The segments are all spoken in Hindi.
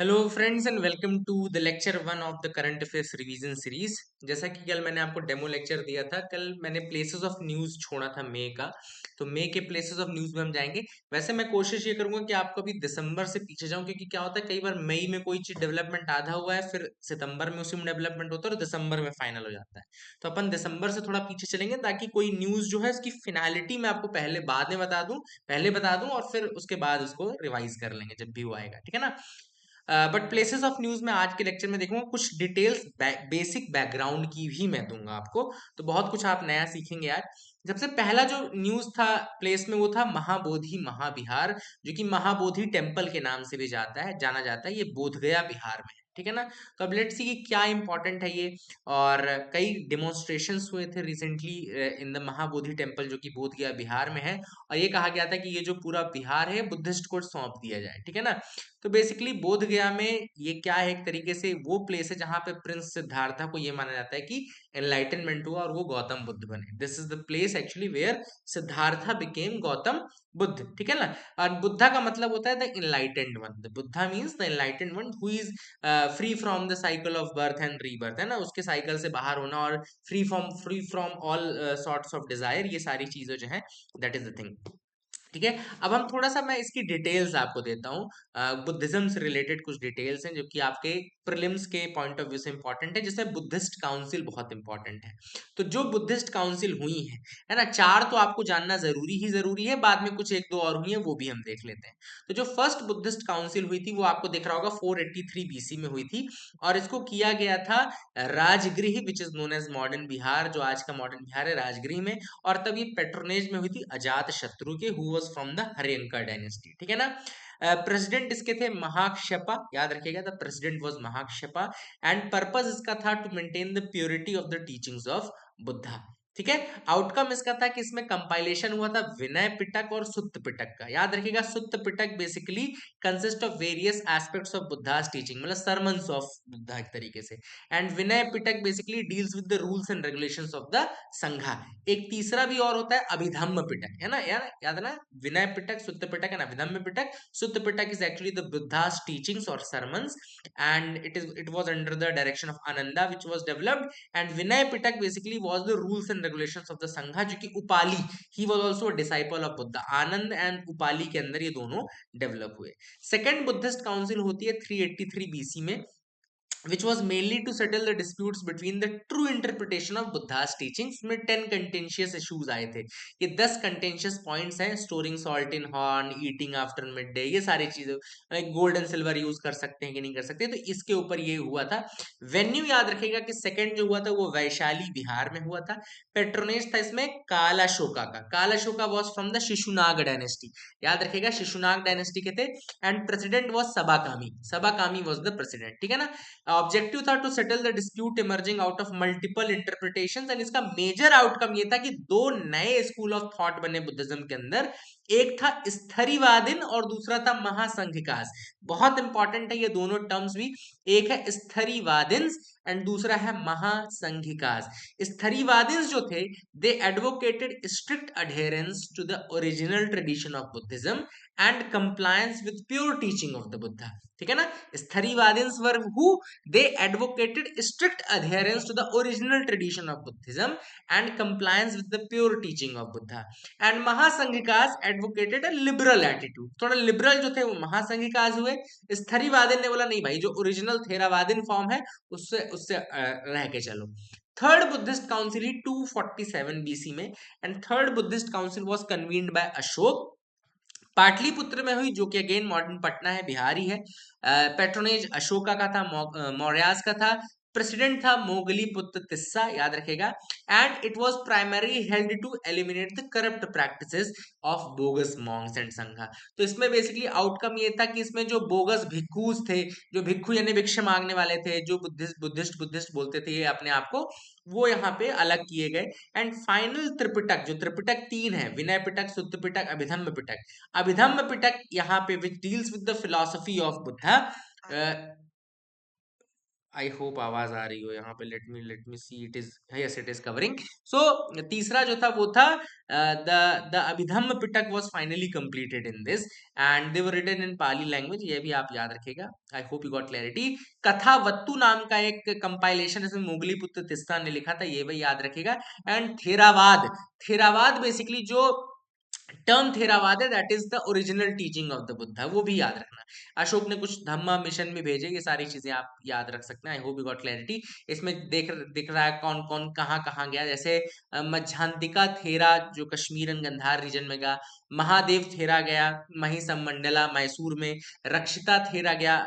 Hello friends and welcome to the lecture one of the current affairs revision series. जैसा कि कल मैंने आपको डेमो लेक्चर दिया था, कल मैंने प्लेसेस ऑफ न्यूज़ छोड़ा था मई का। तो मई के प्लेसेस ऑफ न्यूज़ में हम जाएंगे। वैसे मैं कोशिश ये करूंगा कि आपको अभी दिसंबर से पीछे जाऊं, क्योंकि क्या होता है कई बार मई में कोई चीज डेवलपमेंट आधा हुआ है, फिर सितंबर में उसी में डेवलपमेंट होता है और दिसंबर में फाइनल हो जाता है। तो अपन दिसंबर से थोड़ा पीछे चलेंगे ताकि कोई न्यूज़ जो है उसकी फिनैलिटी मैं आपको पहले बाद में बता दूं, पहले बता दूं और फिर उसके बाद उसको रिवाइज कर लेंगे जब भी वो आएगा, ठीक है ना। बट प्लेसेस ऑफ न्यूज में आज के लेक्चर में देखूंगा, कुछ डिटेल्स बेसिक बैकग्राउंड की भी मैं दूंगा आपको। तो बहुत कुछ आप नया सीखेंगे आज। सबसे पहला जो न्यूज था प्लेस में, वो था महाबोधि महाविहार, जो कि महाबोधि टेम्पल के नाम से भी जाना जाता है। ये बोधगया बिहार में है, ठीक है ना। तो अब लेट्स सी कि क्या इंपॉर्टेंट है ये। और कई डिमॉन्स्ट्रेशंस हुए थे recently in the Mahabodhi temple, जो कि बोधगया बिहार में है। और ये कहा गया था कि ये जो पूरा बिहार है बुद्धिस्ट को सौंप दिया जाए, ठीक है ना। तो बेसिकली बोध गया में ये क्या है, एक तरीके से वो प्लेस है जहां पे प्रिंस सिद्धार्था को ये माना जाता है कि एनलाइटनमेंट हुआ और वो गौतम बुद्ध बने। This is the place actually where Siddhartha became Gautam Buddha, ठीक है ना। और बुद्धा का मतलब होता है the enlightened one. The Buddha means the enlightened one who is free from the cycle of birth and rebirth, है ना। उसके साइकिल से बाहर होना और free from all sorts of desire, ये सारी चीजें जो है, दैट इज द थिंग, ठीक है। अब हम थोड़ा सा मैं इसकी डिटेल्स आपको देता हूँ। बुद्धिज्म से रिलेटेड कुछ डिटेल्स हैं जो कि आपके प्रीलिम्स के पॉइंट ऑफ व्यू से इंपॉर्टेंट है। जैसे बुद्धिस्ट काउंसिल बहुत इंपॉर्टेंट है। तो जो बुद्धिस्ट काउंसिल हुई है ना, चार तो आपको जानना जरूरी है, बाद में कुछ एक दो और हुई है वो भी हम देख लेते हैं। तो जो फर्स्ट बुद्धिस्ट काउंसिल हुई थी वो आपको दिख रहा होगा 483 बीसी में हुई थी। और इसको किया गया था Rajgriha, which is known as modern Bihar, जो आज का मॉडर्न बिहार है, राजगृह में। और तब ये पेट्रोनेज में हुई थी अजात शत्रु के, who was from the Haryanka dynasty, ठीक है ना। प्रेसिडेंट इसके थे महाक्षपा, याद रखिएगा, the president was Mahakassapa. And purpose इसका था to maintain the purity of the teachings of Buddha, ठीक है। आउटकम इसका था कि इसमें कंपाइलेशन हुआ था विनय पिटक और सुत्त पिटक का। याद रखिएगा, Sutta Pitaka basically consist of various aspects of Buddha's teaching, मतलब सरमन्स ऑफ बुद्धा एक तरीके से। And Vinaya Pitaka basically deals with the rules and regulations of the Sangha. एक तीसरा भी और होता है अभिधम्म पिटक, है ना यार, याद है ना। Vinaya Pitaka, Sutta Pitaka and Abhidhamma Pitaka. Sutta Pitaka is actually the Buddha's teachings और sermons, and it was under the direction of Ananda which was developed. And Vinay Pitak basically was the rules and regulations of the Sangha, जो कि Upali, he was also a disciple of Buddha। Anand and Upali के अंदर ये दोनों डेवलप हुए। सेकेंड बुद्धिस्ट काउंसिल होती है 383 बीसी में, which was mainly to settle the disputes between the true interpretation of Buddha's teachings। में 10 contentious issues आए थे। ये 10 contentious points हैं, storing salt in horn, eating after midday, ये सारी चीजें, गोल्ड एंड सिल्वर यूज कर सकते हैं कि नहीं कर सकते, तो इसके ऊपर ये हुआ था। वेन्यू याद रखेगा कि सेकंड जो हुआ था वो वैशाली बिहार में हुआ था। पेट्रोनेज था इसमें कालाशोका का। Kalashoka was from the Shishunaga dynasty, याद रखेगा शिशुनाग डायनेस्टी के थे। And president was Sabakami, Sabakami was the president, ठीक है ना। ऑब्जेक्टिव था to settle the dispute emerging out of multiple interpretations. And इसका मेजर आउटकम ये था कि दो नए स्कूल ऑफ थॉट बने बुद्धिज्म के अंदर। एक था स्थरीवादिन और दूसरा था महासंघिकास। बहुत इंपॉर्टेंट है ये दोनों टर्म्स भी। एक है स्थरीवादिन्स एंड दूसरा है महासंघिकास। स्थरीवादिन्स जो थे, they advocated strict adherence to the original tradition of Buddhism and compliance with pure teaching of the Buddha, ठीक है ना। Sthaviravadins were who, they advocated strict adherence to the original tradition of Buddhism and compliance with the pure teaching of Buddha। And महासंघिकास advocated a liberal attitude। थोड़ा liberal जो थे वो महासंघिकास हुए। स्थरीवादिन ने बोला नहीं भाई, जो ओरिजिनल थेरावादिन फॉर्म है उससे उससे रह के चलो। थर्ड बुद्धिस्ट काउंसिल ही 247 बीसी में। And third Buddhist council was convened by Ashoka, Pataliputra में हुई, जो कि अगेन मॉडर्न पटना है, बिहार ही है। पेट्रोनेज अशोका का था, मौर्यास का था। प्रेसिडेंट था मोगली पुत्र तिस्सा, याद रखेगा। And it was primary held to eliminate the corrupt practices of bogus monks and Sangha. तो इसमें बेसिकली आउटकम ये था कि इसमें जो बोगस भिक्खूस थे, जो भिक्खू यानी भिक्षा मांगने वाले थे, जो बुद्धिस्ट बोलते थे ये अपने आप को, वो यहाँ पे अलग किए गए। एंड फाइनल त्रिपिटक, जो त्रिपिटक तीन है, विनय पिटक, सुत्त पिटक, अभिधम्म पिटक। अभिधम्म पिटक यहाँ पे which deals with the philosophy of Buddha. I hope आवाज आ रही हो यहाँ पे। Let me see, it is, yes it is covering. So तीसरा जो था वो था the the Abhidhamma Pitaka was finally completed in this and they were written in Pali language. ये भी आप याद रखेगा। I hope you got clarity. Kathavatthu नाम का एक कंपाइलेशन इसमें मोगली पुत्र तिस्ता ने लिखा था, ये भी याद रखेगा। एंड थेरावाद, थेरावाद बेसिकली जो टर्म थेरावाद है, that is the original teaching of the Buddha, वो भी याद रखना। अशोक ने कुछ धम्मा मिशन भी भेजे, ये सारी चीजें आप याद रख सकते हैं। आई होप यू गॉट क्लैरिटी। इसमें दिख रहा है कौन कौन कहाँ कहाँ गया, जैसे मध्यांतिका थेरा जो कश्मीर एंड गंधार रीजन में गया, महादेव थेरा गया महिसम मंडला मैसूर में, रक्षिता थेरा गया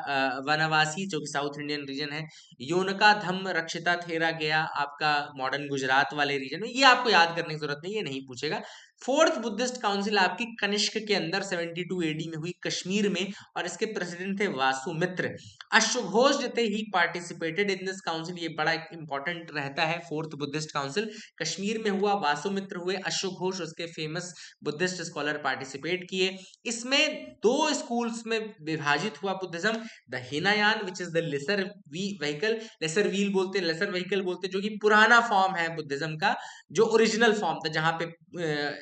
वनवासी जो कि साउथ इंडियन रीजन है, योनका धम्म रक्षिता थेरा गया आपका मॉडर्न गुजरात वाले रीजन में। ये आपको याद करने की जरूरत नहीं, ये नहीं पूछेगा। फोर्थ बुद्धिस्ट काउंसिल आपकी कनिष्क के अंदर 72 एडी में हुई कश्मीर में, और इसके प्रेसिडेंट थे वासुमित्र। अश्वघोष थे ही पार्टिसिपेटेड इन दिस काउंसिल, ये बड़ा इंपॉर्टेंट रहता है। फोर्थ बुद्धिस्ट काउंसिल कश्मीर में हुआ, वासुमित्र हुए, अश्वघोष उसके फेमस बुद्धिस्ट स्कॉलर पार्टिसिपेट किए। इसमें दो स्कूल्स में विभाजित हुआ Buddhism, the Hinayana which is the lesser vehicle, lesser wheel बोलते, लेसर व्हीकल बोलते, जो कि पुराना फॉर्म है बुद्धिज्म का, जो ओरिजिनल फॉर्म था जहां पे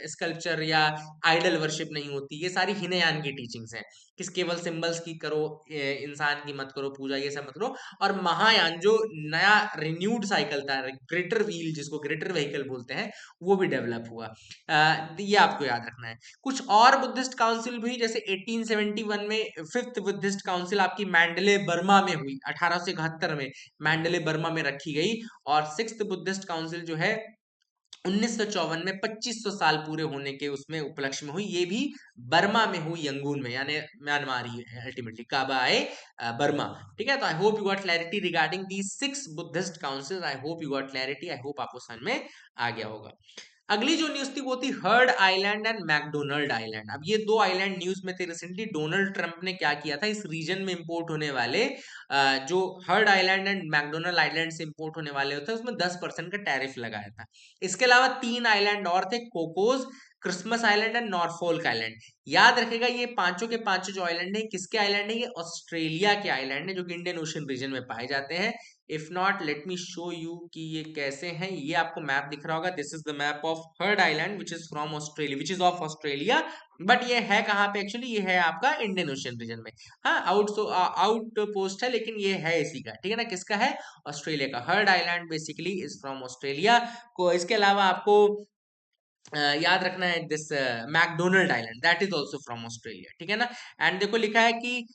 स्कल्पचर या आइडल वर्शिप नहीं होती, ये सारी हिनयान की टीचिंग्स हैं। किस केवल सिंबल्स की करो, इंसान की मत करो पूजा, ये सब मत करो। और महायान जो नया रिन्यूड साइकिल था, ग्रेटर व्हील जिसको ग्रेटर व्हीकल बोलते हैं, वो भी डेवलप हुआ। ये आपको याद रखना है। कुछ और बुद्धिस्ट काउंसिल भी, जैसे 1871 में फिफ्थ बुद्धिस्ट काउंसिल आपकी मैंडले बर्मा में हुई, 1871 में मैंडले बर्मा में रखी गई। और सिक्स्थ बुद्धिस्ट काउंसिल जो है 1954 में 2500 साल पूरे होने के उसमें उपलक्ष्य में हुई, ये भी बर्मा में हुई, यंगून में, यानी म्यांमार ही है अल्टीमेटली, काबा आए बर्मा। ठीक है, तो I hope you got clarity regarding the six Buddhist councils. I hope you got clarity, I hope आपको समझ में आ गया होगा। अगली जो न्यूज थी वो थी heard island and McDonald island. अब ये दो आइलैंड न्यूज में थे रिसेंटली। डोनाल्ड ट्रंप ने क्या किया था, इस रीजन में इंपोर्ट होने वाले जो heard island and McDonald island से इंपोर्ट होने वाले होते हैं उसमें 10% का टैरिफ लगाया था। इसके अलावा तीन आइलैंड और थे, Cocos, Christmas island and Norfolk island. याद रखेगा ये पांचों के पांचों जो आइलैंड है, किसके आइलैंड है, ये ऑस्ट्रेलिया के आइलैंड है, जो कि इंडियन ओशन रीजन में पाए जाते हैं। If not let me show you कि ये कैसे हैं। ये आपको मैप दिख रहा होगा, this is the map of heard island which is from Australia, which is of Australia. But ये है कहाँ पे एक्चुअली, ये है आपका इंडियन ओशन रीजन में। हाँ, आउट पोस्ट है, लेकिन ये है इसी का, ठीक है ना। किसका है, ऑस्ट्रेलिया का। Heard island basically is from Australia को। इसके अलावा आपको याद रखना है this McDonald island, that is also from Australia, ठीक है ना। एंड देखो लिखा है कि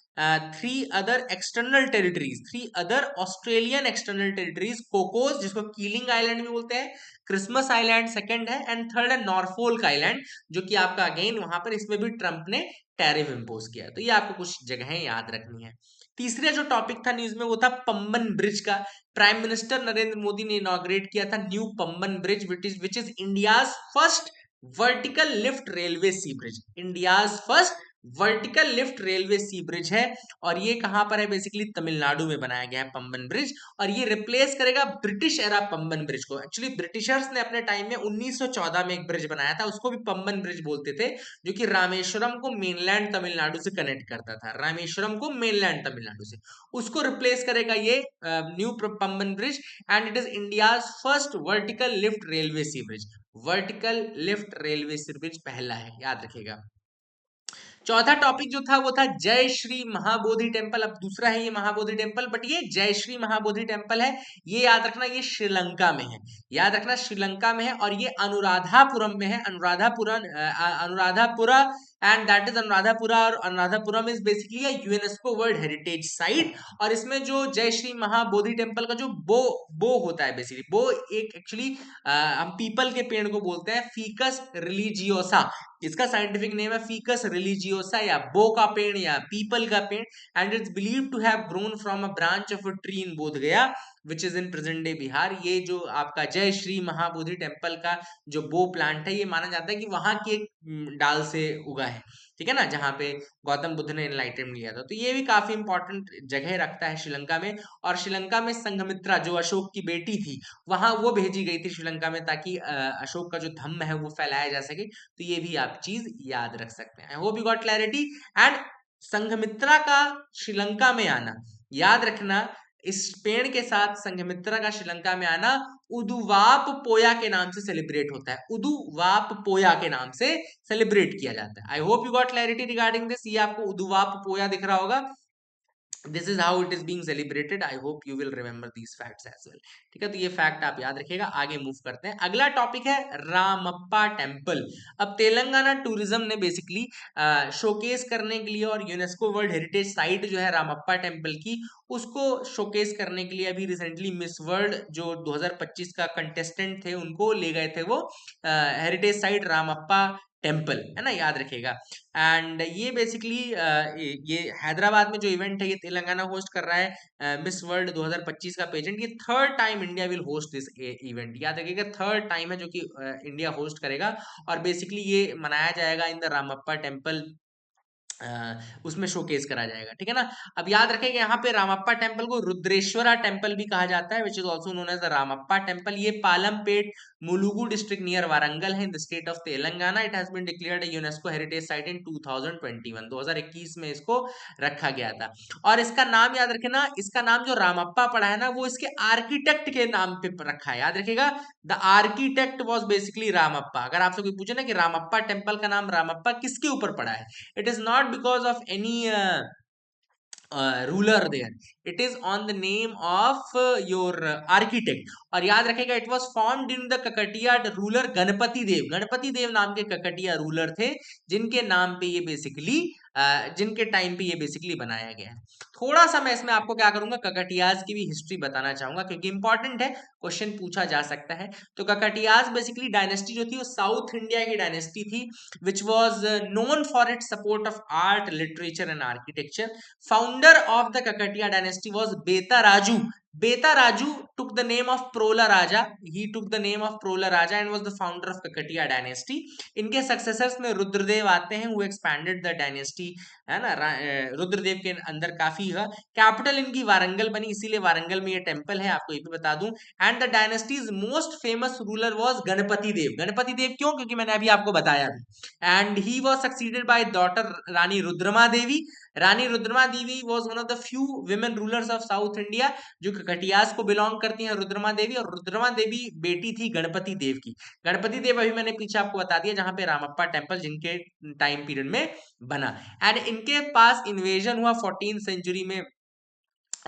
three other external territories, three other Australian external territories, Cocos जिसको कीलिंग आइलैंड भी बोलते हैं, क्रिसमस आइलैंड सेकंड है, एंड थर्ड है नॉर्फोल्क आइलैंड, जो कि आपका अगेन वहां पर, इसमें भी ट्रंप ने टैरिफ इंपोज किया है। तो ये आपको कुछ जगहें याद रखनी है। तीसरा जो टॉपिक था न्यूज में वो था पंबन ब्रिज का। प्राइम मिनिस्टर नरेंद्र मोदी ने इनॉग्रेट किया था new Pamban bridge, which is India's first vertical lift railway sea bridge, India's first vertical lift railway sea bridge है। और ये कहां पर है, बेसिकली तमिलनाडु में बनाया गया है पंबन ब्रिज। और ये रिप्लेस करेगा ब्रिटिश एरा पंबन ब्रिज को। एक्चुअली ब्रिटिशर्स ने अपने टाइम में 1914 में एक ब्रिज बनाया था, उसको भी पंबन ब्रिज बोलते थे, जो कि रामेश्वरम को मेनलैंड तमिलनाडु से कनेक्ट करता था, रामेश्वरम को मेनलैंड तमिलनाडु से। उसको रिप्लेस करेगा ये new Pamban bridge, and it is India's first vertical lift railway sea bridge. Vertical lift railway sea bridge पहला है, याद रखिएगा। चौथा टॉपिक जो था वो था जय श्री महाबोधि टेम्पल। अब दूसरा है ये महाबोधि टेम्पल, बट ये जय श्री महाबोधि टेम्पल है, ये याद रखना, ये श्रीलंका में है। याद रखना श्रीलंका में है, और ये अनुराधापुरम में है। Anuradhapura and that is Anuradhapura. और Anuradhapuram is basically UNESCO world heritage site. और इसमें जो जय श्री महाबोधि टेम्पल का जो बो होता है, बेसिकली बो एक एक्चुअली हम पीपल के पेड़ को बोलते हैं, फीकस रिलीजियोसा, इसका साइंटिफिक नेम है फीकस रिलीजियोसा, या बो का पेड़ या पीपल का पेड़। And it's believed to have grown from a branch of a tree in Bodh Gaya which is in present day Bihar. ये जो आपका जय श्री महाबोधि टेम्पल का जो बो प्लांट है, ये माना जाता है कि वहां की एक डाल से उगा है, ठीक है ना, जहाँ पे गौतम बुद्ध ने एनलाइटनमेंट लिया था। तो ये भी काफी इंपॉर्टेंट जगह रखता है श्रीलंका में। और श्रीलंका में संघमित्रा जो अशोक की बेटी थी, वहां वो भेजी गई थी श्रीलंका में, ताकि अशोक का जो धम्म है वो फैलाया जा सके। तो ये भी आप चीज याद रख सकते हैं। आई hope you got clarity. And Sanghamitra का श्रीलंका में आना, याद रखना, इस पेड़ के साथ संघमित्रा का श्रीलंका में आना उदुवाप पोया के नाम से सेलिब्रेट होता है। उदुवाप पोया के नाम से सेलिब्रेट किया जाता है। I hope you got clarity regarding this. ये आपको उदुवाप पोया दिख रहा होगा। This is how it is being celebrated. I hope you will remember these facts as well. ठीक है, तो ये फैक्ट आप याद रखिएगा। आगे मूव करते हैं। अगला टॉपिक है रामप्पा टेम्पल। अब तेलंगाना टूरिज्म ने बेसिकली शोकेस करने के लिए और यूनेस्को वर्ल्ड हेरिटेज साइट जो है रामप्पा टेम्पल की, उसको शोकेस करने के लिए अभी रिसेंटली मिस वर्ल्ड जो 2025 का कंटेस्टेंट थे उनको ले गए थे वो हेरिटेज साइट रामप्पा टेम्पल, है ना, याद रखिएगा। एंड ये बेसिकली ये हैदराबाद में जो इवेंट है ये तेलंगाना होस्ट कर रहा है। मिस वर्ल्ड 2025 का पेजेंट, ये third time India will host this event. याद रखिएगा, थर्ड टाइम है जो कि इंडिया होस्ट करेगा। और बेसिकली ये मनाया जाएगा इन द रामप्पा टेम्पल, उसमें शोकेस करा जाएगा। ठीक है ना। अब याद रखें कि यहाँ पे रामप्पा टेम्पल को रुद्रेश्वरा टेम्पल भी कहा जाता है, which is also known as the Ramappa temple. ये पालमपेट मुलुगु डिस्ट्रिक्ट नियर वारंगल है in the state of Telangana. It has been declared UNESCO heritage site in 2021, 2021 में इसको रखा गया था। और इसका नाम याद रखे ना, इसका नाम जो रामप्पा पड़ा है ना वो इसके आर्किटेक्ट के नाम पे रखा है। याद रखिएगा, the architect was basically Ramappa. अगर आपसे कोई पूछे ना कि रामप्पा टेम्पल का नाम रामप्पा किसके ऊपर पड़ा है, it is not because of any ruler there, it is on the name of your architect. और याद रखेगा, it was formed in the kakatiya ruler Ganpati Deva. Ganapati देव नाम के ककटिया रूलर थे जिनके नाम पे ये बेसिकली जिनके टाइम पे ये बेसिकली बनाया गया है। थोड़ा सा मैं इसमें आपको क्या करूंगा, ककटियाज की भी हिस्ट्री बताना चाहूंगा क्योंकि इंपॉर्टेंट है, क्वेश्चन पूछा जा सकता है। तो ककटियाज बेसिकली डायनेस्टी जो थी वो साउथ इंडिया की डायनेस्टी थी, which was known for its support of art, literature and architecture. Founder of the Kakatiya dynasty was Beta Raju. Beta Raju took the name of Prola Raja. He took the name of Prola Raja and was the founder of Kakatiya dynasty. इनके सक्सेसर्स में रुद्रदेव आते हैं, who expanded the dynasty, है ना। रुद्रदेव के अंदर काफी है। कैपिटल इनकी वारंगल बनी, इसीलिए वारंगल में ये टेम्पल है, आपको ये भी बता दूं। And the dynasty's most famous ruler was Ganapati Deva. Ganapati Deva क्यों, क्योंकि मैंने अभी आपको बताया भी। And he was succeeded by daughter Rani Rudrama Devi. Rani Rudrama Devi was one of the few women rulers of south India जो कटियास को बिलोंग करती हैं, रुद्रमा देवी। और रुद्रमा देवी बेटी थी गणपति देव की। गणपति देव अभी मैंने पीछे आपको बता दिया जहां पे रामप्पा टेम्पल जिनके टाइम पीरियड में बना। एंड इनके पास इन्वेजन हुआ 14th सेंचुरी में,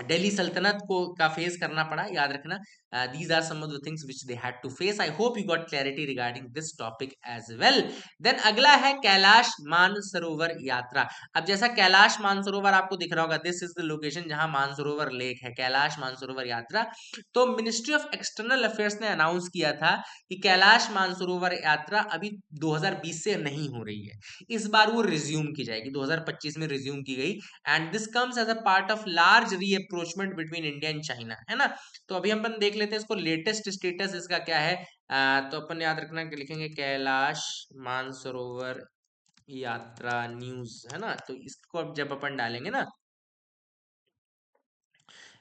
दिल्ली सल्तनत को का फेस करना पड़ा। याद रखना, these are some of the things which they had to face. I hope you got clarity regarding this topic as well. Then अगला है कैलाश मानसरोवर यात्रा। अब जैसा कैलाश मानसरोवर आपको दिख रहा होगा, दिस इज द लोकेशन जहां मानसरोवर लेक है, कैलाश मानसरोवर यात्रा। तो मिनिस्ट्री ऑफ एक्सटर्नल अफेयर्स ने अनाउंस किया था कि कैलाश मानसरोवर यात्रा अभी 2020 से नहीं हो रही है, इस बार वो रिज्यूम की जाएगी। 2025 में रिज्यूम की गई। And this comes as a part of large rapprochement between India and China, है ना। तो अभी हम देख लेते हैं इसको, लेटेस्ट स्टेटस इसका क्या है। तो अपन याद रखना कि लिखेंगे कैलाश मानसरोवर यात्रा न्यूज, है ना। तो इसको अब जब अपन डालेंगे ना,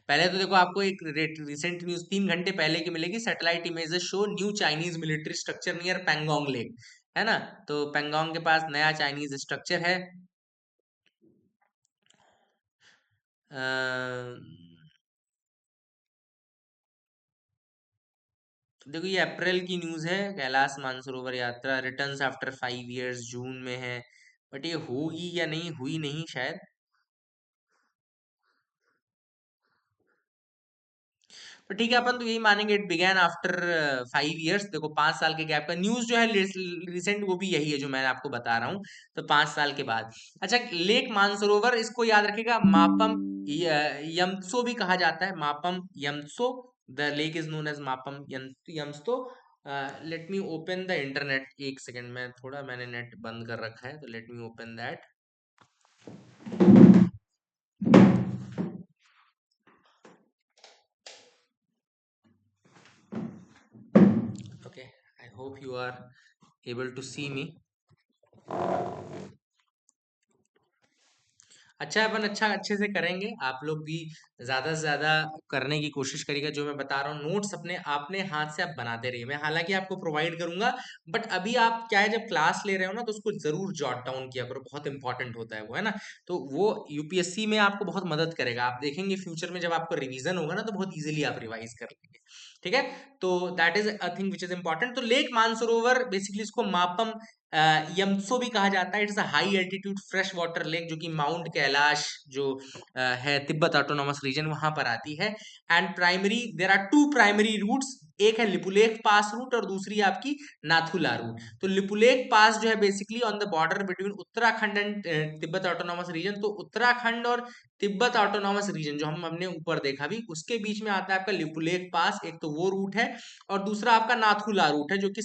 पहले तो देखो आपको एक रिसेंट न्यूज 3 घंटे पहले की मिलेगी। Satellite images show new Chinese military structure near Pangong lake, है ना। तो पेंगोंग के पास नया चाइनीज स्ट्रक्चर है। देखो ये अप्रैल की न्यूज है, कैलाश मानसरोवर यात्रा रिटर्न्स आफ्टर 5 years, जून में है। बट ये होगी या नहीं, हुई नहीं शायद। तो ठीक है, अपन तो यही मानेंगे इट बिगैन आफ्टर 5 years। देखो 5 साल के गैप का न्यूज जो है रिसेंट, वो भी यही है जो मैं आपको बता रहा हूँ। तो 5 साल के बाद। अच्छा, लेक मानसरोवर इसको याद रखेगा मापम यमत्सो भी कहा जाता है, Mapam Yumtso. The lake is known as Mapam Yumtso. Let me open the internet, एक सेकेंड में, थोड़ा मैंने नेट बंद कर रखा है, तो let me open that. Okay, I hope you are able to see me. अच्छा अपन अच्छा अच्छे से करेंगे, आप लोग भी ज्यादा से ज्यादा करने की कोशिश करिएगा। जो मैं बता रहा हूँ नोट्स अपने अपने हाथ से आप बनाते रहिए, मैं हालांकि आपको प्रोवाइड करूंगा, बट अभी आप क्या है जब क्लास ले रहे हो ना तो उसको जरूर जॉट डाउन किया करो, बहुत इंपॉर्टेंट होता है वो, है ना। तो वो यूपीएससी में आपको बहुत मदद करेगा, आप देखेंगे फ्यूचर में जब आपको रिवीजन होगा ना तो बहुत इजीली आप रिवाइज कर लेंगे। ठीक है, तो that is a thing which is important. तो लेक मानसरोवर बेसिकली इसको मापम यमसो भी कहा जाता है। It's a high altitude fresh water lake जो कि माउंट कैलाश जो है तिब्बत ऑटोनॉमस रीजन वहां पर आती है। And primary there are two primary routes, एक है लिपुलेख पास रूट और दूसरी आपकी नाथुला रूट। तो लिपुलेख पास जो है basically on the border between Uttarakhand and Tibet autonomous region. तो उत्तराखंड और तिब्बत ऑटोनॉमस रीजन जो हम हमने ऊपर देखा भी, उसके बीच में आता है आपका लिपुलेख पास, एक तो वो रूट है, और दूसरा आपका नाथुला रूट है जो कि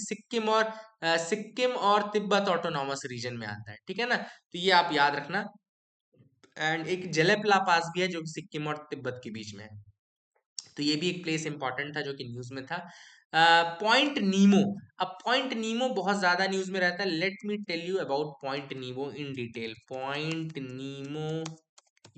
सिक्किम और तिब्बत ऑटोनॉमस रीजन में आता है। ठीक है ना, तो ये आप याद रखना। एंड एक जलेपला पास भी है जो कि सिक्किम और तिब्बत के बीच में है। तो ये भी एक प्लेस इंपॉर्टेंट था जो कि न्यूज में था। पॉइंट नीमो, अब पॉइंट नीमो बहुत ज्यादा न्यूज में रहता है। Let me tell you about Point Nemo in detail. Point Nemo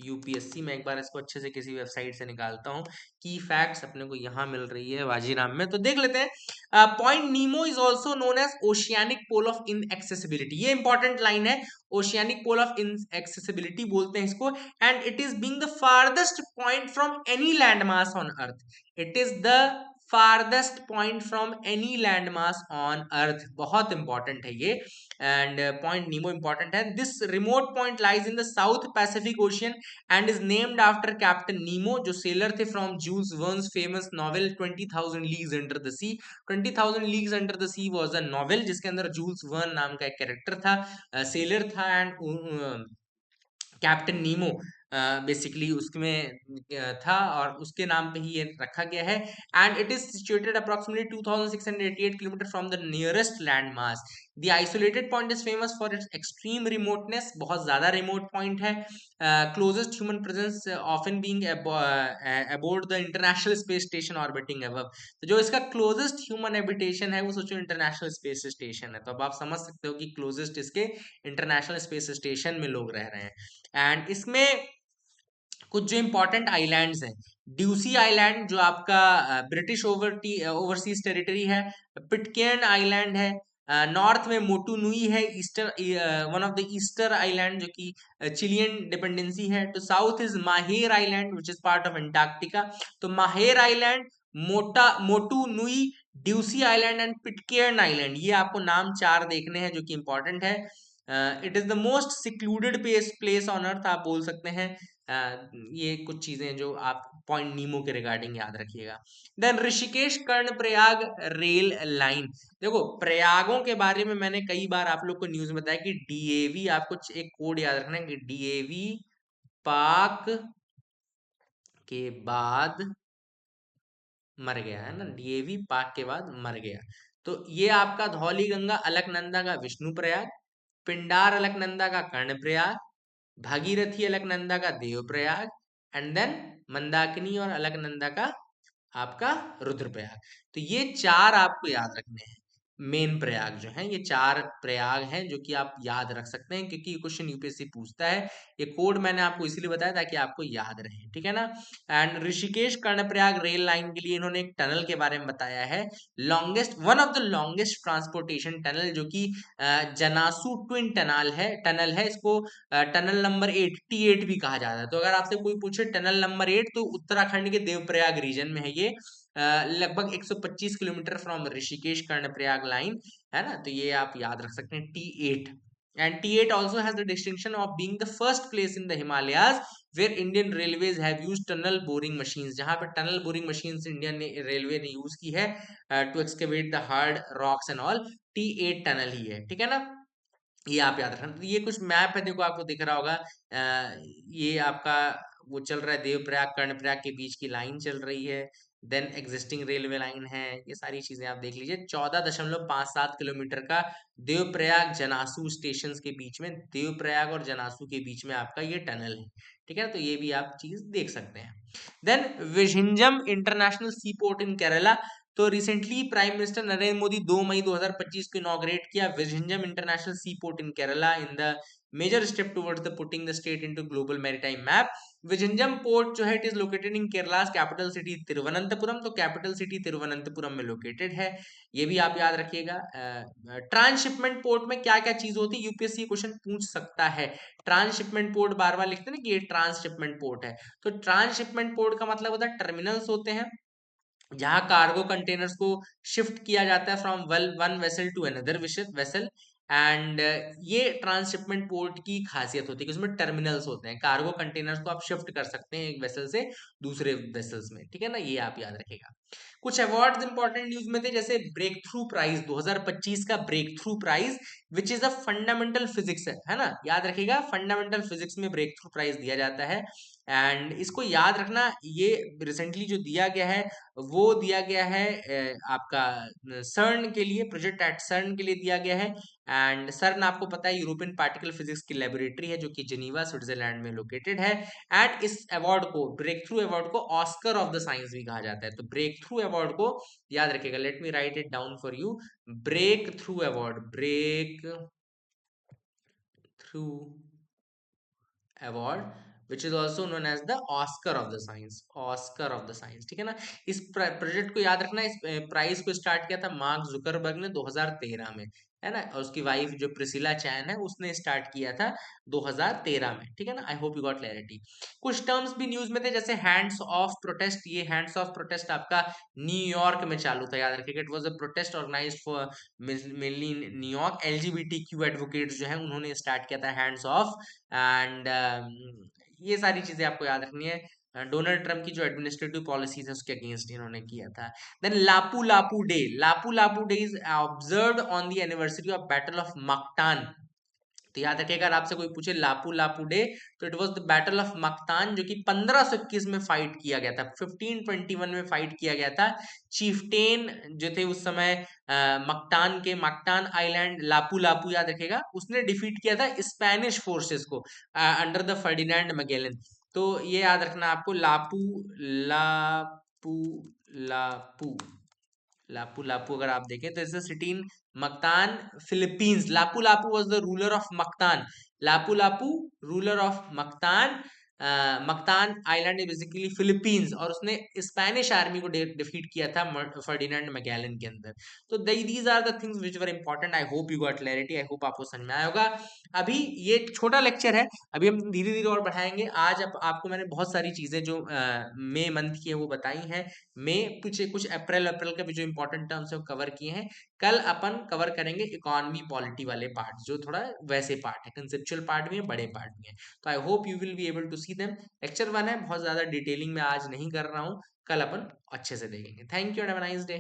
UPSC में एक बार इसको अच्छे से किसी वेबसाइट से निकालता हूँ। की फैक्ट्स अपने को यहाँ मिल रही है वाजीराम में, तो देख लेते हैं। Point Nemo is also known as oceanic pole of inaccessibility, ये इंपॉर्टेंट लाइन है। ओशियानिक पोल ऑफ इनएक्सेसिबिलिटी बोलते हैं इसको। And it is being the farthest point from any land mass on Earth. It is the farthest point from any landmass on earth, बहुत इंपॉर्टेंट है ये। एंड पॉइंट नीमो इंपॉर्टेंट है। This remote point lies in the South Pacific Ocean and is named after captain Nemo जो सेलर थे from Jules Verne's famous novel 20,000 Leagues Under the Sea. 20,000 Leagues Under the Sea was a novel जिसके अंदर जूल्स वर्न नाम का एक कैरेक्टर था, सेलर था। एंड कैप्टन नीमो बेसिकली उसमें था और उसके नाम पे ही ये रखा गया है। And it is situated approximately 2688 kilometre from the nearest land mass. The isolated point is famous for its extreme remoteness, बहुत ज्यादा रिमोट पॉइंट है। Closest human presence often being aboard the International Space Station orbiting above. तो जो इसका क्लोजेस्ट ह्यूमन हैबिटेशन है वो सोचो इंटरनेशनल स्पेस स्टेशन है, तो अब आप समझ सकते हो कि क्लोजेस्ट इसके इंटरनेशनल स्पेस स्टेशन में लोग रह रहे हैं। एंड इसमें कुछ जो इंपॉर्टेंट आइलैंड्स हैं, ड्यूसी आइलैंड जो आपका ब्रिटिश ओवरसीज टेरिटरी है, पिटकेर्न आइलैंड है, नॉर्थ में मोटू है, Easter one of the Easter island जो कि चिलियन डिपेंडेंसी है। तो south is Maher island which is part of Antarctica. तो Maher island, Motu Nui, Ducie island and Pitcairn island, ये आपको नाम चार देखने हैं जो कि इंपॉर्टेंट है। It is the most secluded place on earth आप बोल सकते हैं। ये कुछ चीजें जो आप पॉइंट नीमो के रिगार्डिंग याद रखिएगा। देन ऋषिकेश कर्ण प्रयाग रेल लाइन। देखो प्रयागों के बारे में मैंने कई बार आप लोग को न्यूज में बताया कि डीएवी, आपको एक कोड याद रखना है कि डीएवी पाक के बाद मर गया, है ना, डीएवी पाक के बाद मर गया। तो ये आपका धौली गंगा अलकनंदा का विष्णु प्रयाग, पिंडार अलकनंदा का कर्ण प्रयाग, भागीरथी अलकनंदा का देव प्रयाग, एंड देन मंदाकिनी और अलकनंदा का आपका रुद्रप्रयाग। तो ये चार आपको याद रखने हैं। मेन प्रयाग जो है, ये चार प्रयाग हैं जो कि आप याद रख सकते हैं क्योंकि क्वेश्चन यूपीएससी पूछता है। ये कोड मैंने आपको इसीलिए बताया ताकि आपको याद रहे, ठीक है ना। And Rishikesh Karnaprayag rail line के लिए इन्होंने एक टनल के बारे में बताया है। Longest, one of the longest transportation tunnel जो कि जनासू ट्विन टनल है इसको टनल नंबर 88 भी कहा जाता है। तो अगर आपसे कोई पूछे टनल नंबर 8 तो उत्तराखंड के देवप्रयाग रीजन में है ये। लगभग 125 kilometre from Rishikesh Karnaprayag line, है ना। तो ये आप याद रख सकते हैं T8। And T8 also has the distinction of being the first place in the Himalayas where Indian Railways have used tunnel boring machines, जहां पे tunnel boring machines Indian railway ने यूज की है to excavate the hard rocks and all. T8 tunnel ही है, ठीक है ना। ये आप याद रखना। तो ये कुछ मैप है, देखो आपको दिख रहा होगा। ये आपका वो चल रहा है, देवप्रयाग कर्णप्रयाग के बीच की लाइन चल रही है। देन एग्जिस्टिंग रेलवे लाइन है, ये सारी चीजें आप देख लीजिए। 14.57 किलोमीटर का देवप्रयाग जनासू स्टेशन के बीच में, देवप्रयाग और जनासू के बीच में आपका ये टनल है, ठीक है ना। तो ये भी आप चीज देख सकते हैं। Then Vizhinjam international sea port in Kerala. तो recently prime minister Narendra Modi 2 मई 2025 को इनॉग्रेट किया Vizhinjam international sea port in Kerala in the major step towards the putting the state into global maritime map. Vizhinjam port जो है it is located in Kerala capital city Thiruvananthapuram, तो कैपिटल सिटी तिरुवनंतपुरम में लोकेटेड है, ये भी आप याद रखिएगा। ट्रांसशिपमेंट पोर्ट में क्या क्या चीज होती है, यूपीएससी क्वेश्चन पूछ सकता है। ट्रांसशिपमेंट पोर्ट बार बार लिखते हैं ना कि ये ट्रांसशिपमेंट पोर्ट है, तो ट्रांसशिपमेंट पोर्ट का मतलब होता है टर्मिनल्स होते हैं जहां कार्गो कंटेनर्स को शिफ्ट किया जाता है from one vessel to another vessel. एंड ये ट्रांसशिपमेंट पोर्ट की खासियत होती है कि उसमें टर्मिनल्स होते हैं, कार्गो कंटेनर्स को आप शिफ्ट कर सकते हैं एक वेसल से दूसरे वेसल्स में, ठीक है ना, ये आप याद रखेगा। कुछ अवार्ड्स इंपॉर्टेंट न्यूज में थे, जैसे ब्रेक थ्रू प्राइज 2025 का breakthrough prize which is a fundamental physics है ना, याद रखिएगा फंडामेंटल फिजिक्स में ब्रेक थ्रू प्राइज दिया जाता है। एंड इसको याद रखना, ये रिसेंटली जो दिया गया है वो दिया गया है आपका सर्न के लिए, प्रोजेक्ट एट सर्न के लिए दिया गया है। एंड सर्न आपको पता है यूरोपियन पार्टिकल फिजिक्स की लेबोरेटरी है जो कि जेनीवा स्विट्जरलैंड में लोकेटेड है। एंड इस अवार्ड को, ब्रेक थ्रू अवार्ड को ऑस्कर ऑफ द साइंस भी कहा जाता है, तो ब्रेक थ्रू अवार्ड को याद रखिएगा, let me write it down for you. Breakthrough award, breakthrough award which is also known as the Oscar of the science, Oscar of the science, ठीक है ना। इस प्रोजेक्ट को याद रखना, इस प्राइज को स्टार्ट किया था मार्क जुकरबर्ग ने 2013 में, है ना, और उसकी वाइफ जो प्रिसिला चैन है उसने स्टार्ट किया था 2013 में, ठीक है ना। I hope you got clarity. कुछ टर्म्स भी न्यूज में थे, जैसे हैंड्स ऑफ प्रोटेस्ट, ये हैंड्स ऑफ प्रोटेस्ट आपका न्यूयॉर्क में चालू था, याद रखिएगा, it was a protest organised for mainly New York, LGBTQ advocates जो है उन्होंने स्टार्ट किया था हैंड्स ऑफ। एंड ये सारी चीजें आपको याद रखनी है। डोनाल्ड ट्रंप की जो एडमिनिस्ट्रेटिव पॉलिसीज है उसके अगेंस्ट इन्होंने किया था। Then Lapu Lapu day, Lapu Lapu day is observed on the anniversary of battle of Mactan. तो याद रखिएगा, अगर आपसे कोई पूछे लापू लापू डे, तो it was the battle of Mactan जो कि 1521 में फाइट किया गया था, 1521 में फाइट किया गया था। चीफटेन जो थे उस समय मक्तान के, मक्तान आइलैंड, लापू लापू याद रखेगा, उसने डिफीट किया था स्पेनिश फोर्सेस को अंडर द फर्डिनेंड मैगेलन। तो ये याद रखना आपको, लापू लापू लापू लापू लापू अगर आप देखें तो it's a city in Mactan, Philippines. Lapu Lapu was the ruler of Mactan, Lapu Lapu ruler of Mactan. Mactan island basically Philippines, और उसने स्पेनिश आर्मी को डिफीट किया था फर्डिनेंड मैगेलन के अंदर। तो these are the things which were important. I hope you got clarity, I hope आपको समझ में आया होगा। अभी ये छोटा लेक्चर है, अभी हम धीरे धीरे और बढ़ाएंगे। आज आपको मैंने बहुत सारी चीजें जो मई मंथ की है वो बताई हैं, में कुछ कुछ अप्रैल अप्रैल के भी जो इंपॉर्टेंट टर्म्स है वो कवर किए हैं। कल अपन कवर करेंगे इकोनॉमी पॉलिटी वाले पार्ट, जो थोड़ा वैसे पार्ट है, कंसेप्चुअल पार्ट भी है, बड़े पार्ट भी है। तो I hope you will be able to see them. Lecture 1 है, बहुत ज्यादा डिटेलिंग में आज नहीं कर रहा हूँ, कल अपन अच्छे से देखेंगे। Thank you and have a nice day.